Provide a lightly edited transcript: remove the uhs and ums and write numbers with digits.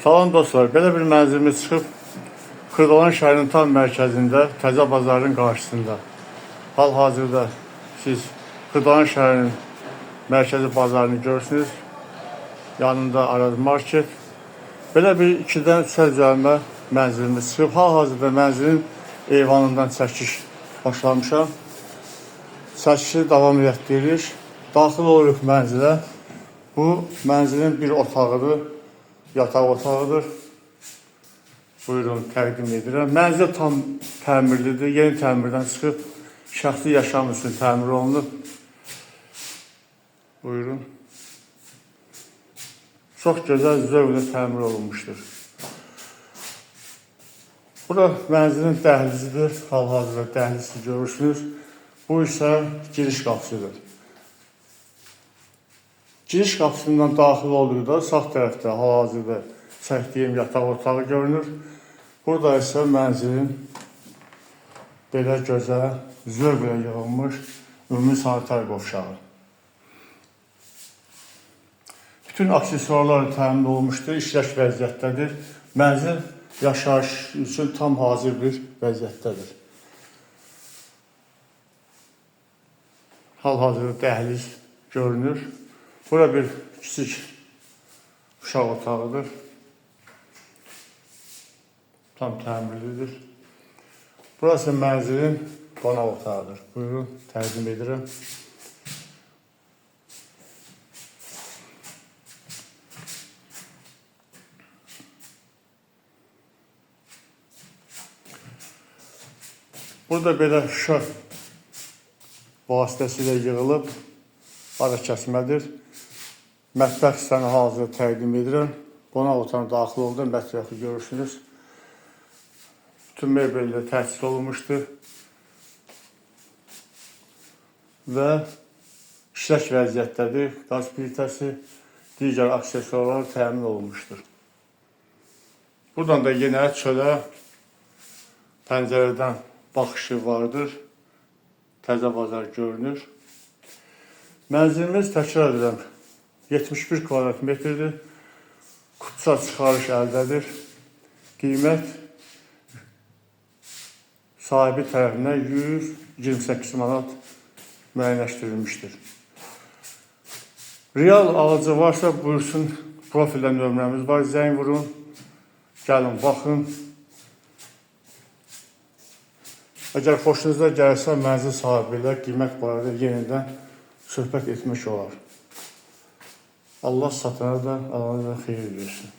Salam dostlar, belə bir mənzilimiz çıxıb Xırdalan şəhərinin tam mərkəzində, Təzə bazarın qarşısında. Hal-hazırda siz Xırdalan şəhərinin mərkəzi bazarını görürsünüz. Yanında Araz Market. Belə bir 2-dən 3 düzəlmə mənzilimiz çıxıb. Hal-hazırda mənzilin eyvanından çəkiş başlamışam. Çəkişi davam etdiririk. Daxil oluruq mənzilə. Bu mənzilin bir otağıdır. Yataq otağıdır. Buyurun, təqdim edirəm. Mənzil tam təmirlidir. Yeni təmirdən çıxıb şəxsi yaşam üçün təmir olunub. Buyurun. Çox gözəl, zövqlə təmir olunmuşdur. Bura mənzilin dəhlizidir. Hal-hazırda dəhlizi görürsünüz. Bu isə giriş qapısıdır. Giriş qapısından daxil olduqda sağ tərəfdə hal-hazırda çəkdiyim yataq otağı görünür. Burada isə mənzilin belə gözəl, zövqlə yığılmış ümumi sanitar qovşağı. Bütün aksesuarlar təmin olunmuşdur, işləş vəziyyətdədir. Mənzil yaşayış üçün tam hazır bir vəziyyətdədir. Hal-hazırda dəhliz görünür. Bura bir kiçik uşaq otağıdır. Tam təmirlidir. Burası mənzilin qonaq otağıdır. Buyurun, təqdim edirəm. Burada belə şüşə vasitəsilə yığılıb ara kəsmədir. Mətbəx hissəni hazır təqdim edirəm. Qonaq otağına daxil oldu, mətbəxi görürsünüz. Bütün mebellər təchiz olunmuşdur. Və işlək vəziyyətdədir. Qaz plitəsi, digər aksesuarlar təmin olunmuşdur. Buradan da yenə çölə pəncərədən baxışı vardır. Təzə bazar görünür. Mənzilimiz, təkrar edirəm, 71 kvadrat metrdir. Kutusa çıxarış əldədir. Qiymət sahibi tərəfindən 128 manat müəyyənləşdirilmişdir. Real alıcı varsa buyursun, profildə nömrəmiz var, zəng vurun, gəlin, baxın. Əgər xoşunuza gəlirsə, mənzil sahibi ilə qiymət barədə yenidən söhbət etmək olar. Allah satana da, alana da xeyir versin.